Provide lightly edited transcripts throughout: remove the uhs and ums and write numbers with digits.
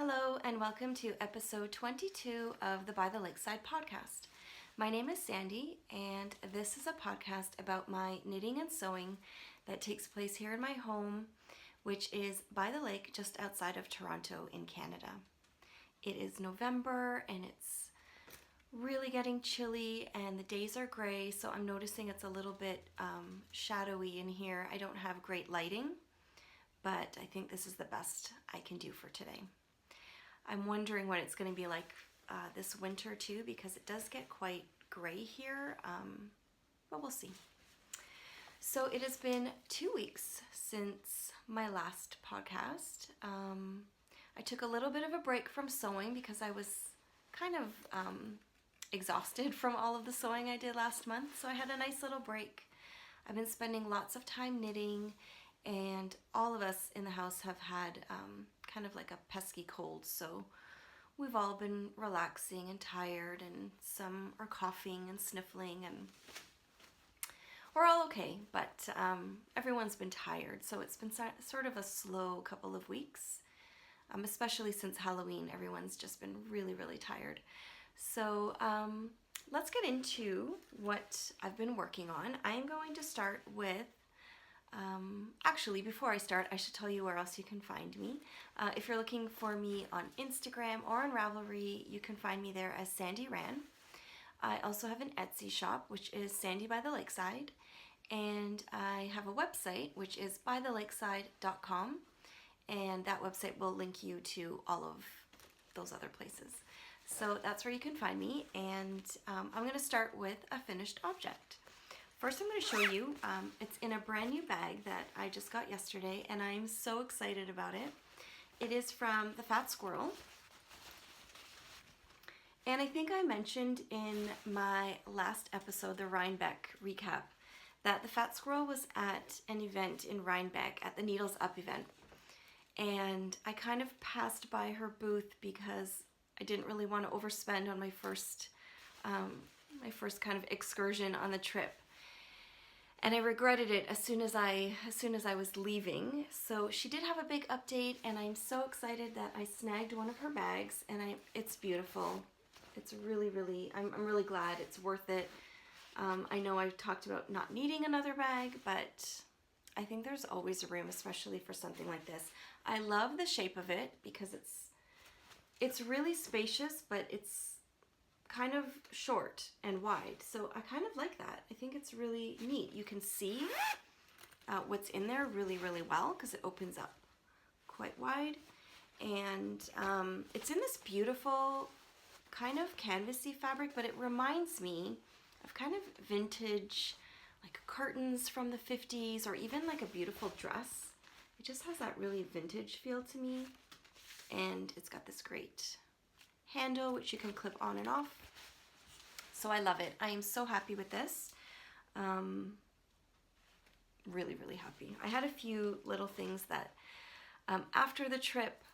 Hello and welcome to episode 22 of the By the Lakeside podcast. My name is Sandy and this is a podcast about my knitting and sewing that takes place here in my home, which is by the lake just outside of Toronto in Canada. It is November and it's really getting chilly and the days are gray, so I'm noticing it's a little bit shadowy in here. I don't have great lighting, but I think this is the best I can do for today. I'm wondering what it's going to be like this winter too, because it does get quite gray here, but we'll see. So it has been 2 weeks since my last podcast. I took a little bit of a break from sewing because I was kind of exhausted from all of the sewing I did last month, so I had a nice little break. I've been spending lots of time knitting, and all of us in the house have had kind of like a pesky cold, so we've all been relaxing and tired, and some are coughing and sniffling, and we're all okay, but everyone's been tired, so it's been sort of a slow couple of weeks, especially since Halloween. Everyone's just been really tired. So let's get into what I've been working on. I am going to start with actually, before I start, I should tell you where else you can find me. If you're looking for me on Instagram or on Ravelry, you can find me there as SANDYRAN. I also have an Etsy shop, which is SANDYBYTHELAKESIDE, and I have a website, which is bythelakeside.com, and that website will link you to all of those other places. So that's where you can find me, and I'm going to start with a finished object. First, I'm going to show you, it's in a brand new bag that I just got yesterday, and I'm so excited about it. It is from the Fat Squirrel. And I think I mentioned in my last episode, the Rhinebeck recap, that the Fat Squirrel was at an event in Rhinebeck at the Needles Up event. And I kind of passed by her booth because I didn't really want to overspend on my first kind of excursion on the trip. And I regretted it as soon as I was leaving. So she did have a big update, and I'm so excited that I snagged one of her bags, and it's beautiful. It's really, I'm really glad. It's worth it. I know I've talked about not needing another bag, but I think there's always room, especially for something like this. I love the shape of it because it's really spacious, but it's kind of short and wide, so I kind of like that. I think it's really neat. You can see what's in there really well because it opens up quite wide, and it's in this beautiful kind of canvasy fabric, but it reminds me of kind of vintage, like curtains from the 50s, or even like a beautiful dress. It just has that really vintage feel to me, and it's got this great handle which you can clip on and off. So I love it. I am so happy with this. Really happy. I had a few little things that after the trip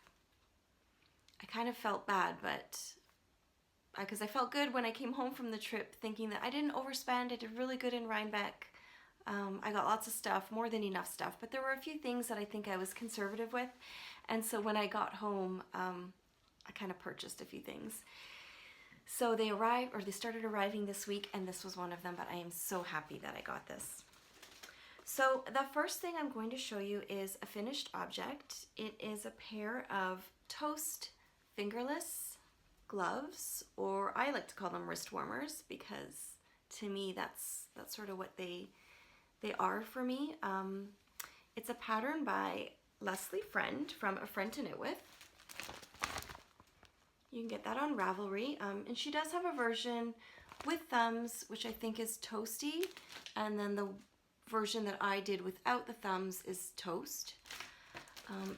I kind of felt bad, but because I felt good when I came home from the trip, thinking that I didn't overspend. I did really good in Rhinebeck. I got lots of stuff, more than enough stuff, but there were a few things that I think I was conservative with, and so when I got home I kind of purchased a few things. So they started arriving this week, and this was one of them, but I am so happy that I got this. So the first thing I'm going to show you is a finished object. It is a pair of Toast fingerless gloves, or I like to call them wrist warmers, because to me that's sort of what they are for me. It's a pattern by Leslie Friend from A Friend to Knit With. You can get that on Ravelry, and she does have a version with thumbs, which I think is toasty, and then the version that I did without the thumbs is toast.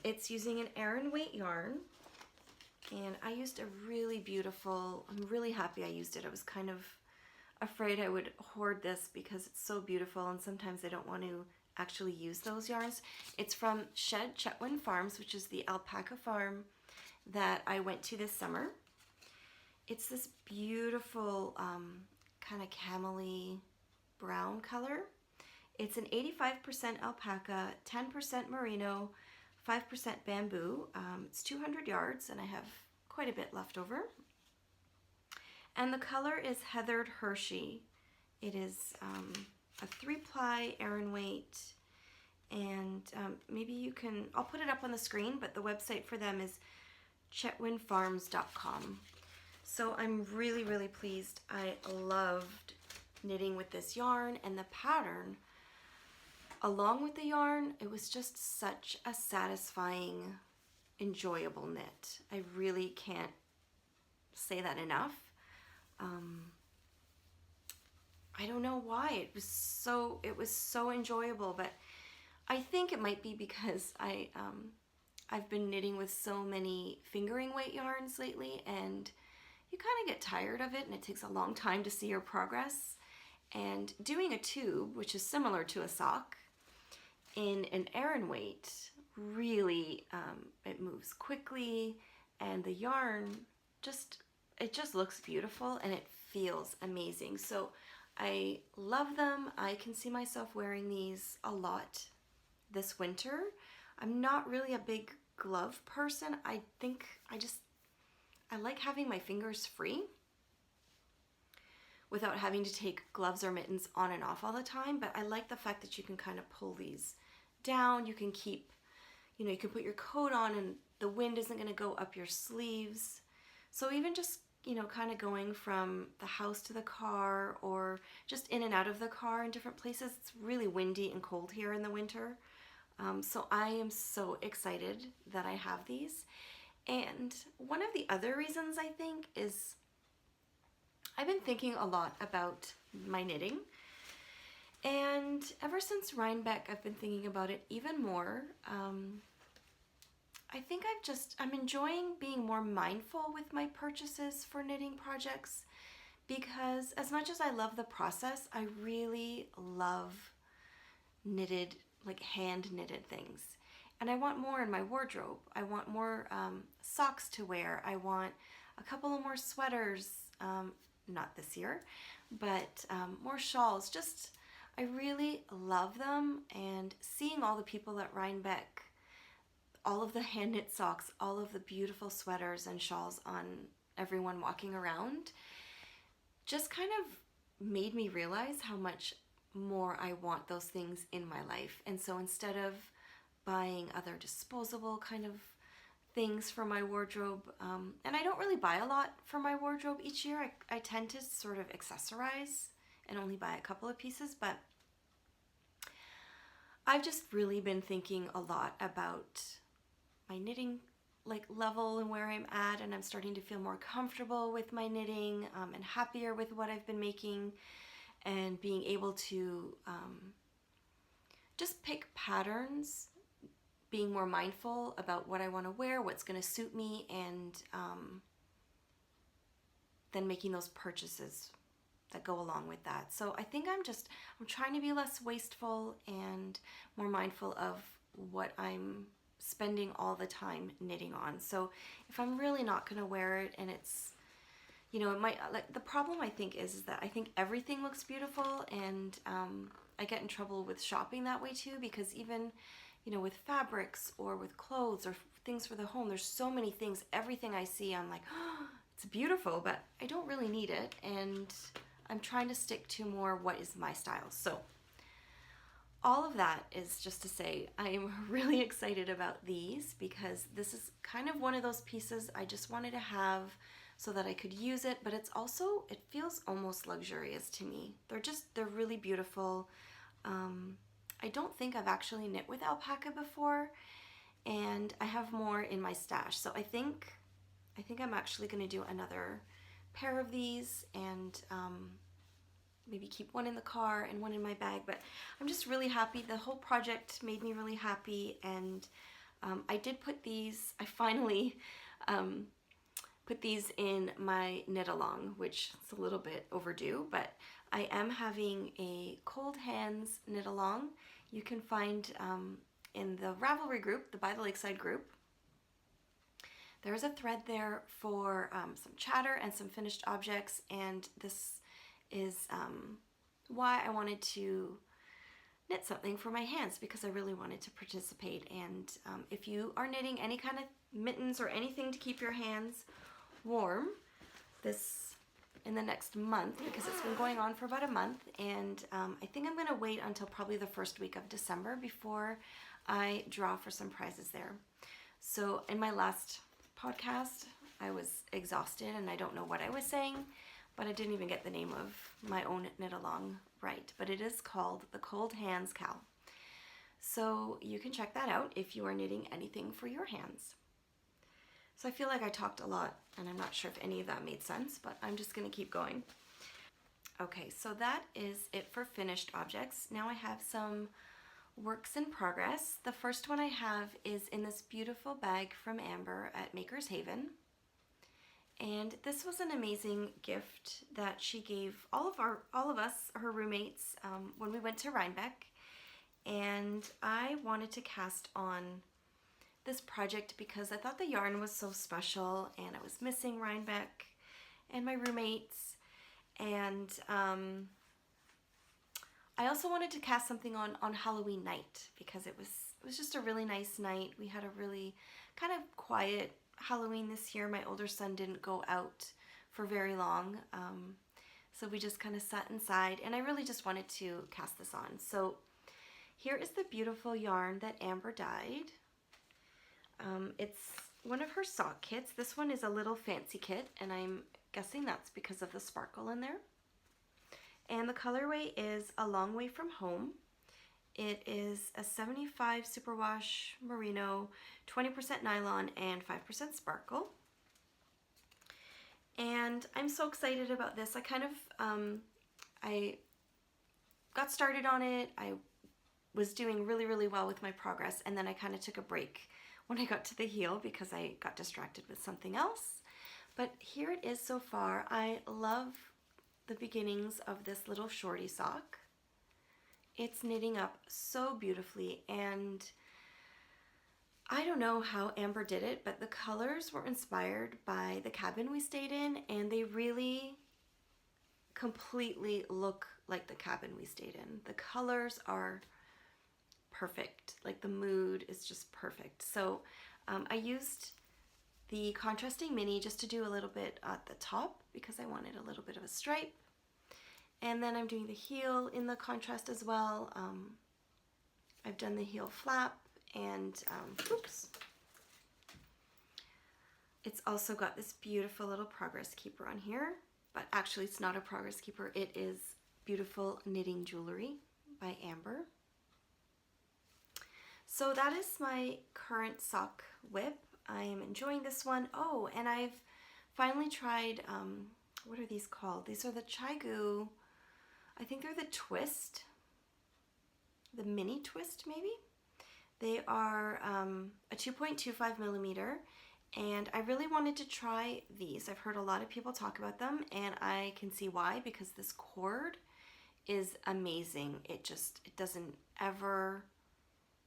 It's using an Aran weight yarn, and I used a really beautiful, I'm really happy I used it. I was kind of afraid I would hoard this because it's so beautiful, and sometimes I don't want to actually use those yarns. It's from CHETWYN Farms, which is the alpaca farm that I went to this summer. It's this beautiful kind of camely brown color. It's an 85% alpaca, 10% merino, 5% bamboo. It's 200 yards and I have quite a bit left over. And the color is Heathered Hershey. It is a 3-ply Aran weight, and maybe you can, I'll put it up on the screen, but the website for them is CHETWYNfarms.com. So I'm really, really pleased. I loved knitting with this yarn, and the pattern along with the yarn, it was just such a satisfying, enjoyable knit. I really can't say that enough. I don't know why it was so enjoyable, but I think it might be because I've been knitting with so many fingering weight yarns lately, and you kind of get tired of it, and it takes a long time to see your progress. And doing a tube, which is similar to a sock, in an Aran weight, really it moves quickly, and the yarn it just looks beautiful and it feels amazing. So I love them. I can see myself wearing these a lot this winter. I'm not really a big glove person. I think I like having my fingers free without having to take gloves or mittens on and off all the time, but I like the fact that you can kind of pull these down. You can keep, you can put your coat on and the wind isn't going to go up your sleeves. So even just, kind of going from the house to the car or just in and out of the car in different places. It's really windy and cold here in the winter. So I am so excited that I have these. And one of the other reasons I think is I've been thinking a lot about my knitting. And ever since Rhinebeck, I've been thinking about it even more. I think I'm enjoying being more mindful with my purchases for knitting projects, because as much as I love the process, I really love knitted, like hand knitted things. And I want more in my wardrobe. I want more socks to wear. I want a couple of more sweaters, not this year, but more shawls. I really love them, and seeing all the people at Rhinebeck, all of the hand knit socks, all of the beautiful sweaters and shawls on everyone walking around, just kind of made me realize how much more I want those things in my life. And so instead of buying other disposable kind of things for my wardrobe, and I don't really buy a lot for my wardrobe each year. I tend to sort of accessorize and only buy a couple of pieces, but I've just really been thinking a lot about my knitting level and where I'm at, and I'm starting to feel more comfortable with my knitting and happier with what I've been making, and being able to just pick patterns, being more mindful about what I want to wear, what's going to suit me, and then making those purchases that go along with that. So I think I'm trying to be less wasteful and more mindful of what I'm spending all the time knitting on. So if I'm really not going to wear it, and it's, it might, the problem I think is that I think everything looks beautiful, and I get in trouble with shopping that way too, because even, with fabrics or with clothes or things for the home, there's so many things. Everything I see, I'm like, oh, it's beautiful, but I don't really need it. And I'm trying to stick to more what is my style. So all of that is just to say I am really excited about these, because this is kind of one of those pieces I just wanted to have so that I could use it, but it feels almost luxurious to me. They're really beautiful. I don't think I've actually knit with alpaca before, and I have more in my stash. So I think I'm actually going to do another pair of these, and maybe keep one in the car and one in my bag. But I'm just really happy. The whole project made me really happy, and I did put these, I finally put these in my knit along, which is a little bit overdue, but I am having a cold hands knit along. You can find in the Ravelry group, the By the Lakeside group, there's a thread there for some chatter and some finished objects, and this is why I wanted to knit something for my hands because I really wanted to participate. And if you are knitting any kind of mittens or anything to keep your hands warm in the next month, because it's been going on for about a month, and I think I'm going to wait until probably the first week of December before I draw for some prizes there. So in my last podcast, I was exhausted and I don't know what I was saying, but I didn't even get the name of my own knit along right. But it is called the Cold Hands COWL. So you can check that out if you are knitting anything for your hands. So I feel like I talked a lot and I'm not sure if any of that made sense, but I'm just going to keep going. Okay, so that is it for finished objects. Now I have some works in progress. The first one I have is in this beautiful bag from Amber at Maker's Haven. And this was an amazing gift that she gave all of us, her roommates, when we went to Rhinebeck. And I wanted to cast on this project because I thought the yarn was so special, and I was missing Rhinebeck and my roommates. And I also wanted to cast something on Halloween night because it was just a really nice night. We had a really kind of quiet Halloween this year. My older son didn't go out for very long, so we just kind of sat inside, and I really just wanted to cast this on. So here is the beautiful yarn that Amber dyed. It's one of her sock kits. This one is a little fancy kit, and I'm guessing that's because of the sparkle in there. And the colorway is A Long Way From Home. It is a 75 superwash merino, 20% nylon, and 5% sparkle. And I'm so excited about this. I kind of, I got started on it. I was doing really, really well with my progress, and then I kind of took a break when I got to the heel because I got distracted with something else. But here it is so far. I love the beginnings of this little shorty sock. It's knitting up so beautifully, and I don't know how Amber did it, but the colors were inspired by the cabin we stayed in, and they really completely look like the cabin we stayed in. The colors are perfect. Like, the mood is just perfect. So I used the contrasting mini just to do a little bit at the top because I wanted a little bit of a stripe. And then I'm doing the heel in the contrast as well. I've done the heel flap, and oops. It's also got this beautiful little progress keeper on here, but actually it's not a progress keeper. It is Beautiful Knitting Jewelry by Amber. So that is my current sock whip. I am enjoying this one. Oh, and I've finally tried, what are these called? These are the Chaigu, I think they're the twist, the mini twist maybe. They are a 2.25 millimeter, and I really wanted to try these. I've heard a lot of people talk about them, and I can see why, because this cord is amazing. It doesn't ever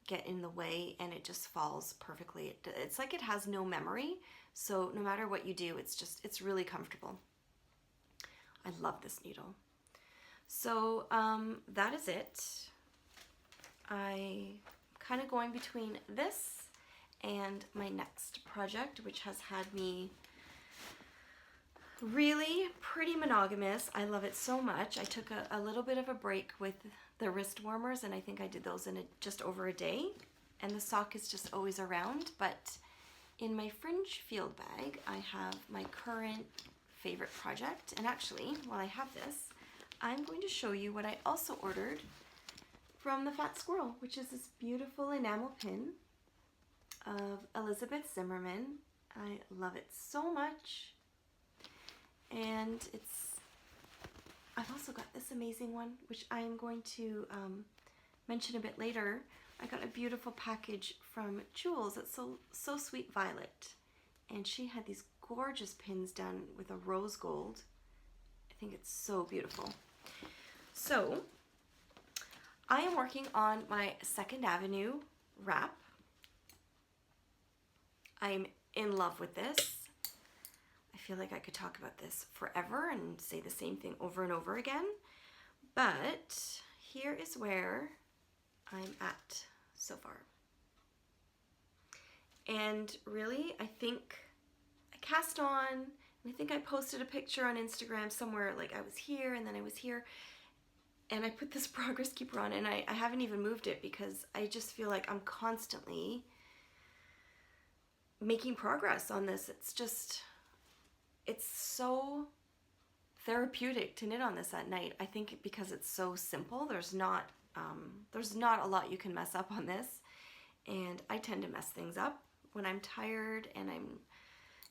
get in the way, and it just falls perfectly. It's like it has no memory, so no matter what you do, it's really comfortable. I love this needle. So that is it. I'm kind of going between this and my next project, which has had me really pretty monogamous. I love it so much. I took a little bit of a break with the wrist warmers, and I think I did those in just over a day, and the sock is just always around. But in my fringe field bag, I have my current favorite project, and actually, while I have this, I'm going to show you what I also ordered from the Fat Squirrel, which is this beautiful enamel pin of Elizabeth Zimmerman. I love it so much. And I've also got this amazing one, which I am going to mention a bit later. I got a beautiful package from Jules. It's so Sweet Violet. And she had these gorgeous pins done with a rose gold. I think it's so beautiful. So I am working on my 2nd Avenue wrap. I'm in love with this. I feel like I could talk about this forever and say the same thing over and over again. But here is where I'm at so far. And really, I think I cast on, and I think I posted a picture on Instagram somewhere, like I was here and then I was here, and I put this progress keeper on, and I haven't even moved it because I just feel like I'm constantly making progress on this. It's just, it's so therapeutic to knit on this at night. I think because it's so simple, there's not a lot you can mess up on this, and I tend to mess things up when I'm tired and I'm,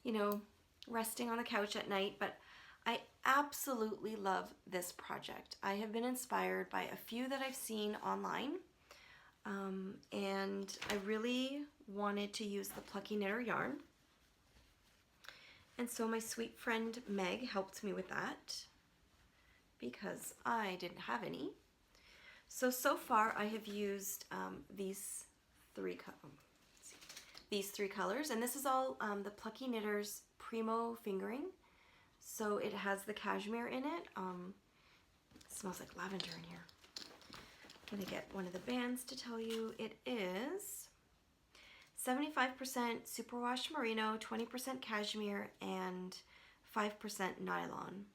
you know, resting on the couch at night. But I absolutely love this project. I have been inspired by a few that I've seen online, and I really wanted to use the Plucky Knitter yarn. And so my sweet friend Meg helped me with that because I didn't have any. So far I have used these three colors, and this is all the Plucky Knitters Primo fingering. So it has the cashmere in it. It smells like lavender in here. I'm gonna get one of the bands to tell you. It is 75% superwash merino, 20% cashmere, and 5% nylon.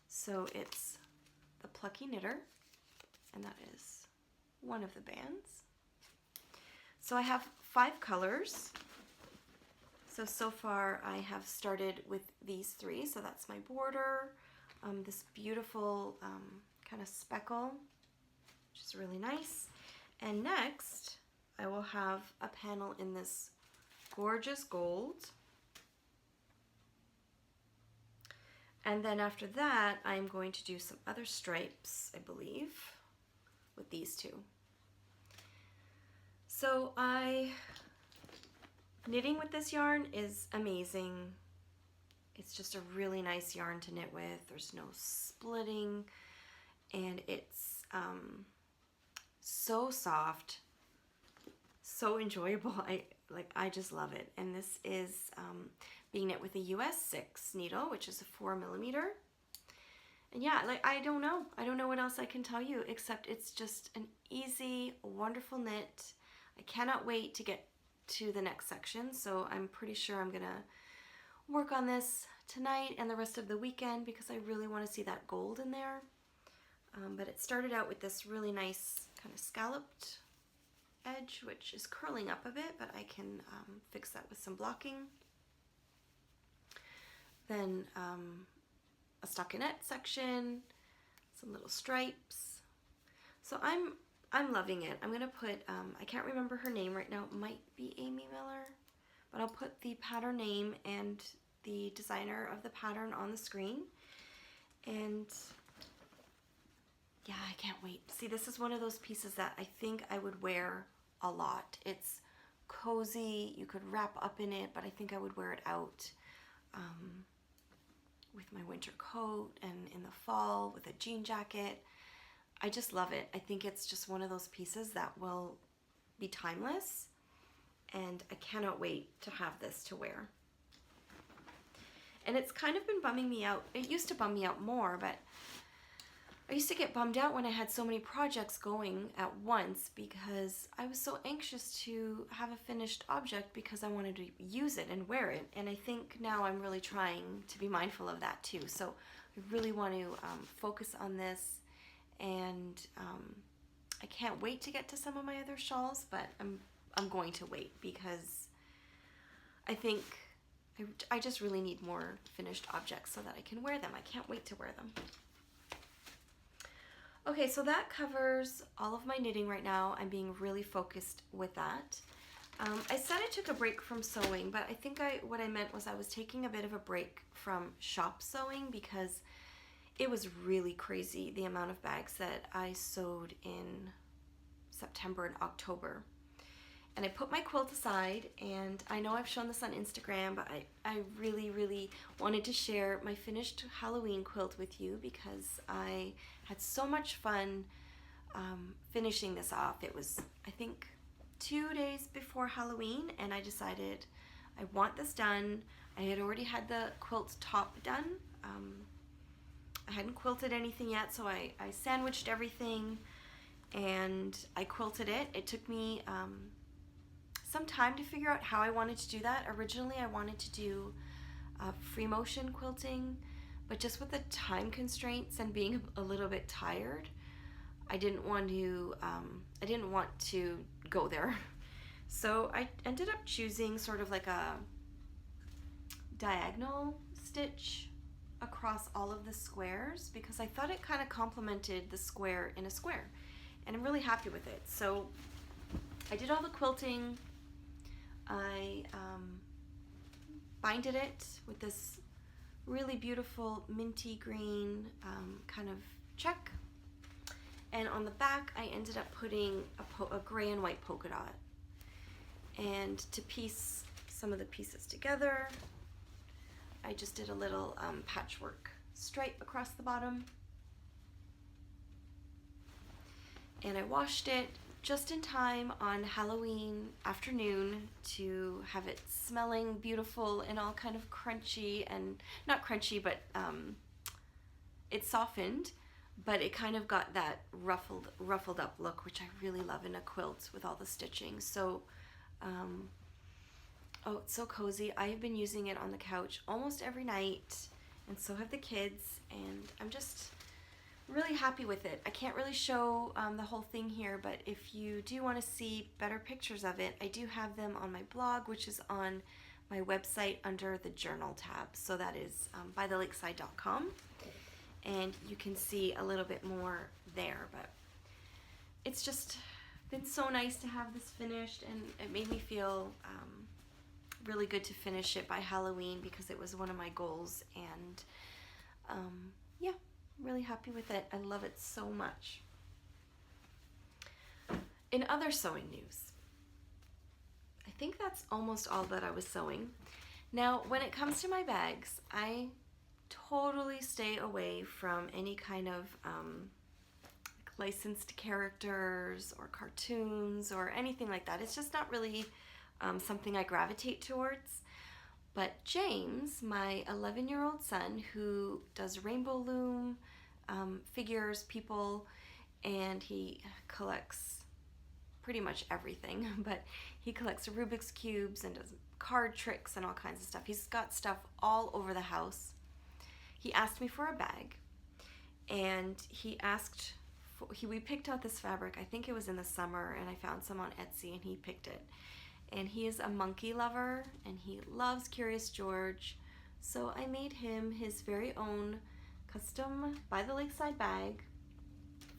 So it's the Plucky Knitter, and that is one of the bands. So I have 5 colors. So far I have started with these 3. So that's my border, this beautiful kind of speckle, which is really nice. And next I will have a panel in this gorgeous gold. And then after that, I'm going to do some other stripes, I believe, with these 2. So knitting with this yarn is amazing. It's just a really nice yarn to knit with. There's no splitting, and it's so soft, so enjoyable. I just love it. And this is being knit with a US 6 needle, which is a 4mm. And yeah, like I don't know what else I can tell you, except it's just an easy, wonderful knit. I cannot wait to get to the next section, so I'm pretty sure I'm gonna work on this tonight and the rest of the weekend because I really want to see that gold in there. But it started out with this really nice kind of scalloped edge, which is curling up a bit, but I can fix that with some blocking. Then a stockinette section, some little stripes. So I'm loving it. I'm gonna put, I can't remember her name right now. It might be Amy Miller, but I'll put the pattern name and the designer of the pattern on the screen. And yeah, I can't wait. See, this is one of those pieces that I think I would wear a lot. It's cozy, you could wrap up in it, but I think I would wear it out with my winter coat and in the fall with a jean jacket. I just love it. I think it's just one of those pieces that will be timeless, and I cannot wait to have this to wear. And it's kind of been bumming me out. It used to bum me out more, but I used to get bummed out when I had so many projects going at once because I was so anxious to have a finished object because I wanted to use it and wear it. And I think now I'm really trying to be mindful of that too. So I really want to focus on this, and I can't wait to get to some of my other shawls, but I'm going to wait because I think I just really need more finished objects so that I can wear them. I can't wait to wear them. Okay, so that covers all of my knitting right now. I'm being really focused with that. I said I took a break from sewing, but I think what I meant was I was taking a bit of a break from shop sewing because it was really crazy the amount of bags that I sewed in September and October. And I put my quilt aside, and I know I've shown this on Instagram, but I really, really wanted to share my finished Halloween quilt with you because I had so much fun finishing this off. It was, I think, 2 days before Halloween, and I decided I want this done. I had already had the quilt top done. I hadn't quilted anything yet, so I sandwiched everything, and I quilted it. It took me some time to figure out how I wanted to do that. Originally I wanted to do free motion quilting, but just with the time constraints and being a little bit tired, I didn't want to go there. So I ended up choosing sort of like a diagonal stitch across all of the squares because I thought it kind of complemented the square in a square, and I'm really happy with it. So I did all the quilting. I binded it with this really beautiful minty green kind of check, and on the back I ended up putting a gray and white polka dot. And to piece some of the pieces together, I just did a little patchwork stripe across the bottom, and I washed it just in time on Halloween afternoon to have it smelling beautiful and all kind of crunchy, and not crunchy, but it softened, but it kind of got that ruffled up look, which I really love in a quilt with all the stitching. So oh, it's so cozy. I've been using it on the couch almost every night, and so have the kids, and I'm just really happy with it. I can't really show the whole thing here, but if you do want to see better pictures of it, I do have them on my blog, which is on my website under the journal tab. So that is bythelakeside.com, and you can see a little bit more there. But it's just been so nice to have this finished, and it made me feel really good to finish it by Halloween because it was one of my goals, and yeah, really happy with it. I love it so much. In other sewing news, I think that's almost all that I was sewing. Now, when it comes to my bags, I totally stay away from any kind of licensed characters or cartoons or anything like that. It's just not really something I gravitate towards. But James, my 11-year-old son, who does rainbow loom figures, people, and he collects pretty much everything, but he collects Rubik's Cubes and does card tricks and all kinds of stuff. He's got stuff all over the house. He asked me for a bag, and he asked we picked out this fabric, I think it was in the summer, and I found some on Etsy, and he picked it. And he is a monkey lover, and he loves Curious George, so I made him his very own custom By the Lakeside bag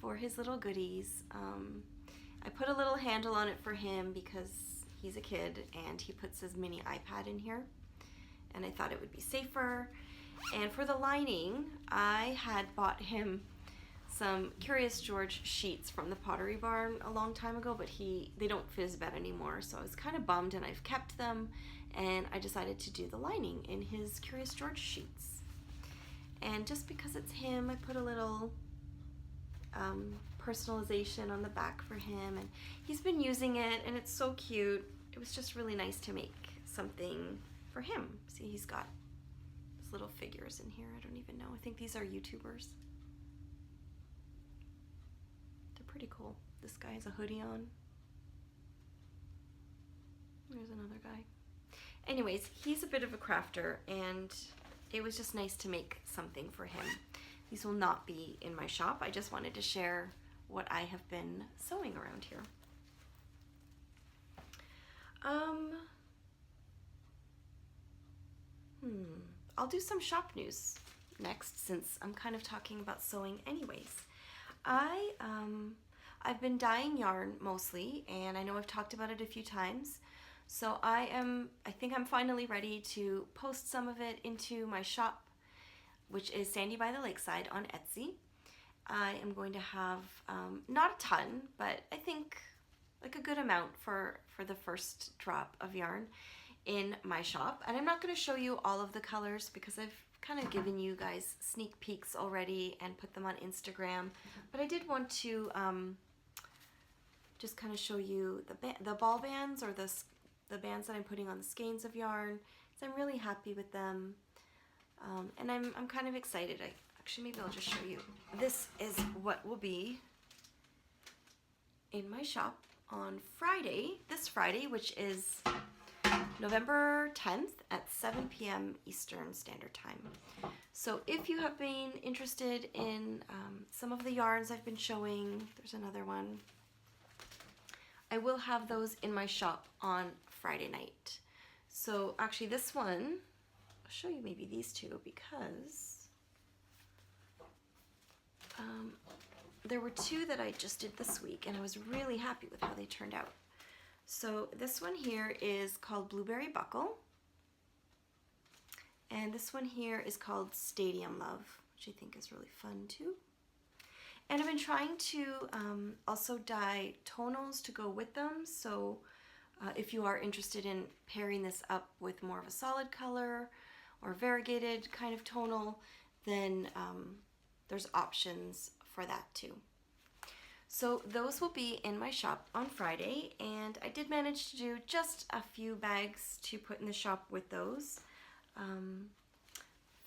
for his little goodies. I put a little handle on it for him because he's a kid, and he puts his mini iPad in here, and I thought it would be safer. And for the lining, I had bought him some Curious George sheets from the Pottery Barn a long time ago, but they don't fit his bed anymore, so I was kind of bummed, and I've kept them, and I decided to do the lining in his Curious George sheets. And just because it's him, I put a little personalization on the back for him, and he's been using it, and it's so cute. It was just really nice to make something for him. See, he's got his little figures in here. I don't even know. I think these are YouTubers. Pretty cool. This guy has a hoodie on. There's another guy. Anyways, he's a bit of a crafter, and it was just nice to make something for him. These will not be in my shop. I just wanted to share what I have been sewing around here. I'll do some shop news next, since I'm kind of talking about sewing anyways. I've been dyeing yarn mostly, and I know I've talked about it a few times. So I think I'm finally ready to post some of it into my shop, which is Sandy by the Lakeside on Etsy. I am going to have, not a ton, but I think like a good amount for the first drop of yarn in my shop. And I'm not going to show you all of the colors because I've kind of given you guys sneak peeks already and put them on Instagram, but I did want to just kind of show you the ball bands, or the bands that I'm putting on the skeins of yarn. So I'm really happy with them, and I'm kind of excited. Actually, maybe I'll just show you. This is what will be in my shop on Friday, this Friday, which is November 10th at 7 p.m. Eastern Standard Time. So if you have been interested in some of the yarns I've been showing, there's another one, I will have those in my shop on Friday night. So actually this one, I'll show you maybe these two because there were two that I just did this week and I was really happy with how they turned out. So this one here is called Blueberry Buckle. And this one here is called Stadium Love, which I think is really fun too. And I've been trying to also dye tonals to go with them. So if you are interested in pairing this up with more of a solid color or variegated kind of tonal, then there's options for that too. So those will be in my shop on Friday, and I did manage to do just a few bags to put in the shop with those.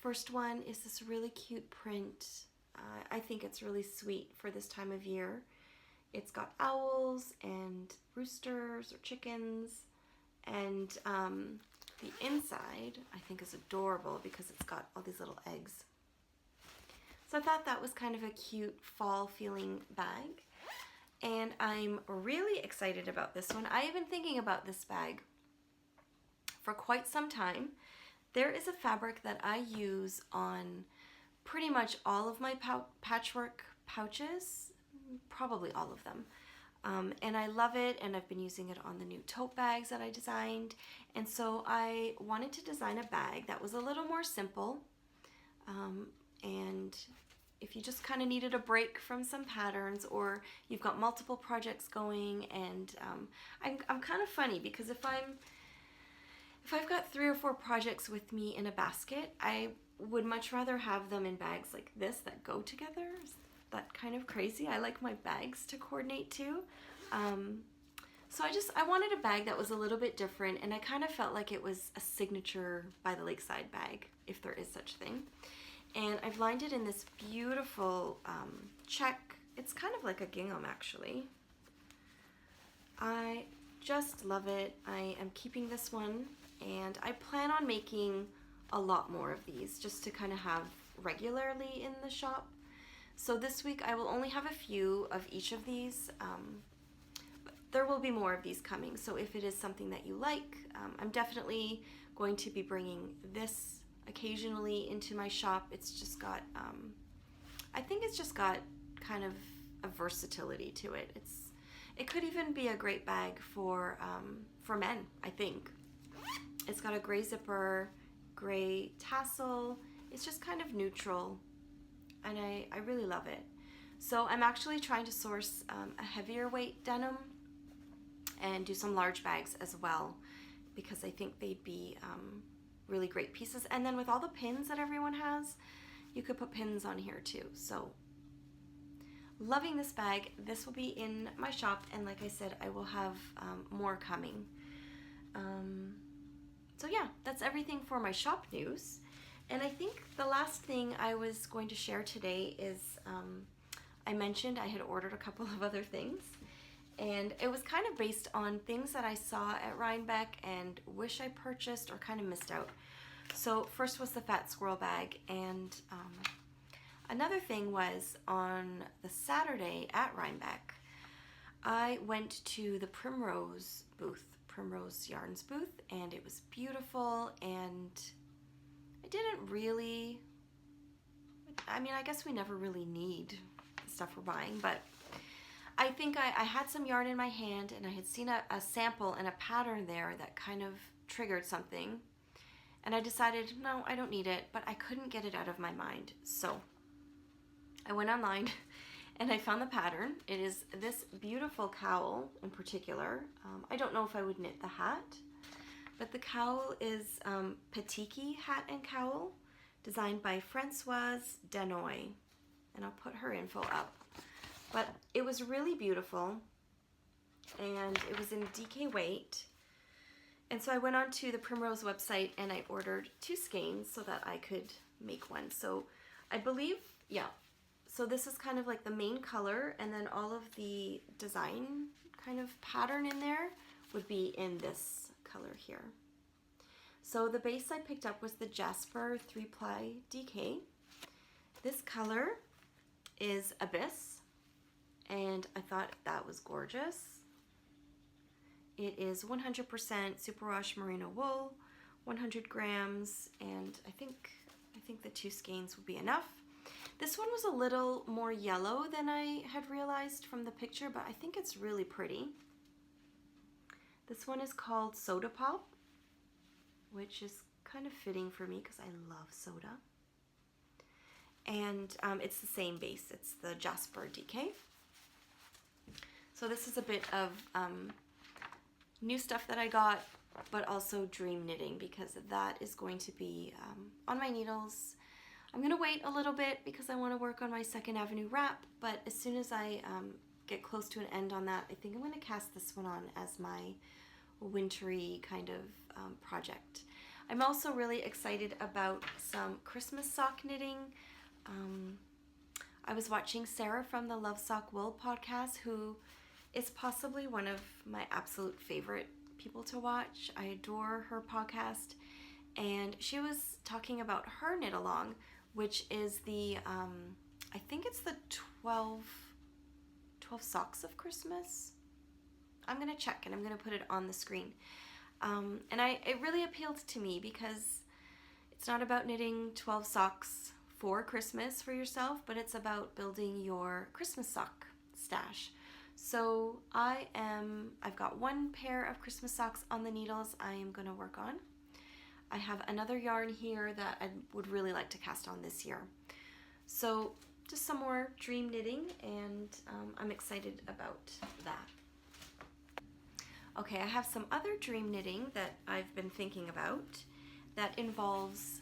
First one is this really cute print. I think it's really sweet for this time of year. It's got owls and roosters or chickens, and the inside I think is adorable because it's got all these little eggs. So I thought that was kind of a cute fall feeling bag. And I'm really excited about this one. I have been thinking about this bag for quite some time. There is a fabric that I use on pretty much all of my patchwork pouches, probably all of them. And I love it, and I've been using it on the new tote bags that I designed. And so I wanted to design a bag that was a little more simple, and if you just kind of needed a break from some patterns, or you've got multiple projects going, and I'm kind of funny because if I've got 3 or 4 projects with me in a basket, I would much rather have them in bags like this that go together. Is that kind of crazy? I like my bags to coordinate too. So I wanted a bag that was a little bit different, and I kind of felt like it was a signature by the Lakeside bag, if there is such thing. And I've lined it in this beautiful check. It's kind of like a gingham actually. I just love it. I am keeping this one, and I plan on making a lot more of these just to kind of have regularly in the shop. So this week I will only have a few of each of these. But there will be more of these coming. So if it is something that you like, I'm definitely going to be bringing this occasionally into my shop. It's just got, I think it's just got kind of a versatility to it. It could even be a great bag for men, I think. It's got a gray zipper, gray tassel. It's just kind of neutral, and I really love it. So I'm actually trying to source a heavier weight denim and do some large bags as well, because I think they'd be really great pieces. And then with all the pins that everyone has, you could put pins on here too. So loving this bag. This will be in my shop, and like I said, I will have more coming. So yeah, that's everything for my shop news. And I think the last thing I was going to share today is I mentioned I had ordered a couple of other things, and it was kind of based on things that I saw at Rhinebeck and wish I purchased or kind of missed out. So first was the Fat Squirrel bag, and another thing was on the Saturday at Rhinebeck, I went to the Primrose booth, Primrose Yarns booth, and it was beautiful, and I didn't really, I mean, I guess we never really need the stuff we're buying, but I think I had some yarn in my hand, and I had seen a sample and a pattern there that kind of triggered something, and I decided, no, I don't need it, but I couldn't get it out of my mind. So I went online and I found the pattern. It is this beautiful cowl in particular. I don't know if I would knit the hat, but the cowl is PATIKI hat and cowl, designed by Francoise Danoy, and I'll put her info up. But it was really beautiful, and it was in DK weight. And so I went on to the Primrose website and I ordered 2 skeins so that I could make one. So I believe, yeah, So this is kind of like the main color, and then all of the design kind of pattern in there would be in this color here. So the base I picked up was the Jasper 3-ply DK. This color is Abyss, and I thought that was gorgeous. It is 100% superwash merino wool, 100 grams, and I think the 2 skeins would be enough. This one was a little more yellow than I had realized from the picture, but I think it's really pretty. This one is called Soda Pop, which is kind of fitting for me because I love soda. And it's the same base. It's the Jasper DK. So this is a bit of new stuff that I got, but also dream knitting, because that is going to be on my needles. I'm going to wait a little bit because I want to work on my 2nd Avenue wrap, but as soon as I get close to an end on that, I think I'm going to cast this one on as my wintry kind of project. I'm also really excited about some Christmas sock knitting. I was watching Sarah from the Love Sock Wool podcast, who is possibly one of my absolute favorite people to watch. I adore her podcast, and she was talking about her knit along, which is the I think it's the 12 socks of Christmas. I'm gonna check and I'm gonna put it on the screen. And it really appealed to me because it's not about knitting 12 socks for Christmas for yourself, but it's about building your Christmas sock stash. So I've got 1 pair of Christmas socks on the needles I am gonna work on. I have another yarn here that I would really like to cast on this year. So just some more dream knitting, and I'm excited about that. Okay, I have some other dream knitting that I've been thinking about that involves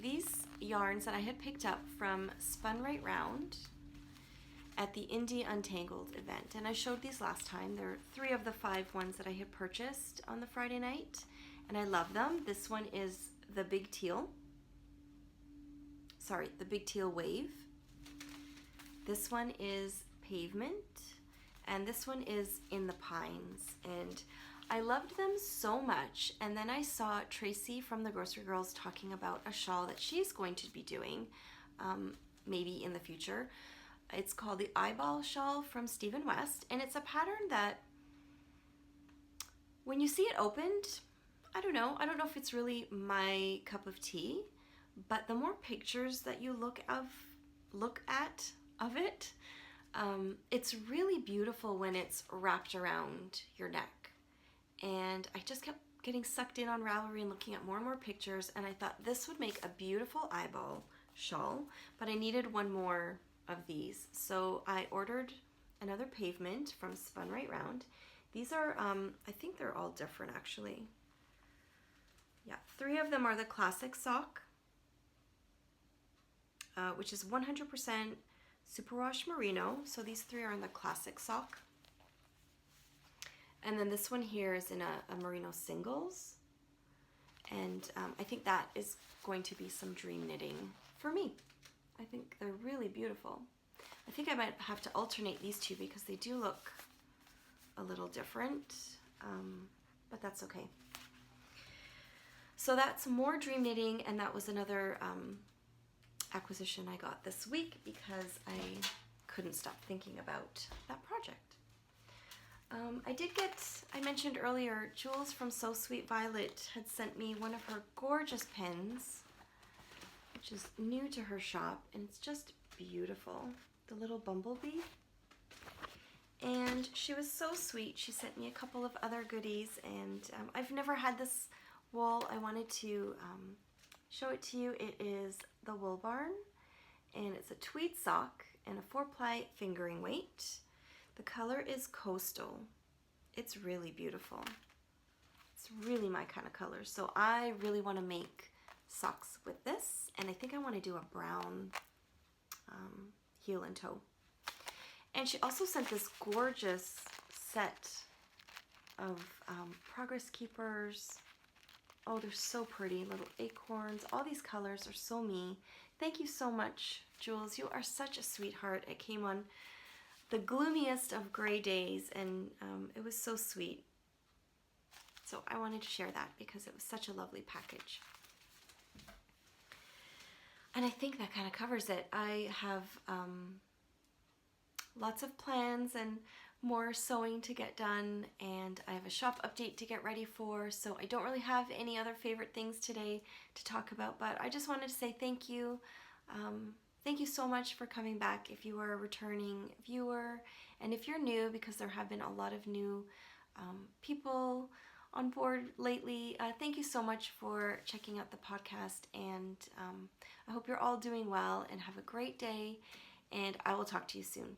these yarns that I had picked up from Spun Right Round at the Indie Untangled event. And I showed these last time. There are 3 of the 5 ones that I had purchased on the Friday night, and I love them. This one is the Big Teal. Sorry, the Big Teal Wave. This one is Pavement, and this one is In the Pines. And I loved them so much, and then I saw Tracy from the Grocery Girls talking about a shawl that she's going to be doing, maybe in the future. It's called the Eyeball Shawl from Stephen West, and it's a pattern that when you see it opened, I don't know if it's really my cup of tea, but the more pictures that you look at of it, it's really beautiful when it's wrapped around your neck. And I just kept getting sucked in on Ravelry and looking at more and more pictures, and I thought this would make a beautiful eyeball shawl, but I needed 1 more of these. So I ordered another Pavement from Spun Right Round. These are, I think they're all different actually. Yeah, 3 of them are the classic sock, which is 100% superwash merino. So these 3 are in the classic sock. And then this one here is in a merino singles. And I think that is going to be some dream knitting for me. I think they're really beautiful. I think I might have to alternate these 2 because they do look a little different, but that's okay. So that's more dream knitting, and that was another acquisition I got this week because I couldn't stop thinking about that project. I mentioned earlier, Jules from So Sweet Violet had sent me one of her gorgeous pins, which is new to her shop, and it's just beautiful. The little bumblebee. And she was so sweet. She sent me a couple of other goodies, and I've never had this wool. I wanted to show it to you. It is the Wool Barn, and it's a tweed sock and a 4-ply fingering weight. The color is Coastal. It's really beautiful. It's really my kind of color. So I really want to make socks with this, and I think I want to do a brown heel and toe. And she also sent this gorgeous set of Progress Keepers Oh, they're so pretty. Little acorns. All these colors are so me. Thank you so much, Jules. You are such a sweetheart. It came on the gloomiest of gray days, and it was so sweet. So I wanted to share that because it was such a lovely package. And I think that kind of covers it. I have lots of plans and more sewing to get done, and I have a shop update to get ready for, so I don't really have any other favorite things today to talk about, but I just wanted to say thank you. Thank you so much for coming back if you are a returning viewer, and if you're new, because there have been a lot of new people on board lately. Thank you so much for checking out the podcast, and I hope you're all doing well and have a great day, and I will talk to you soon.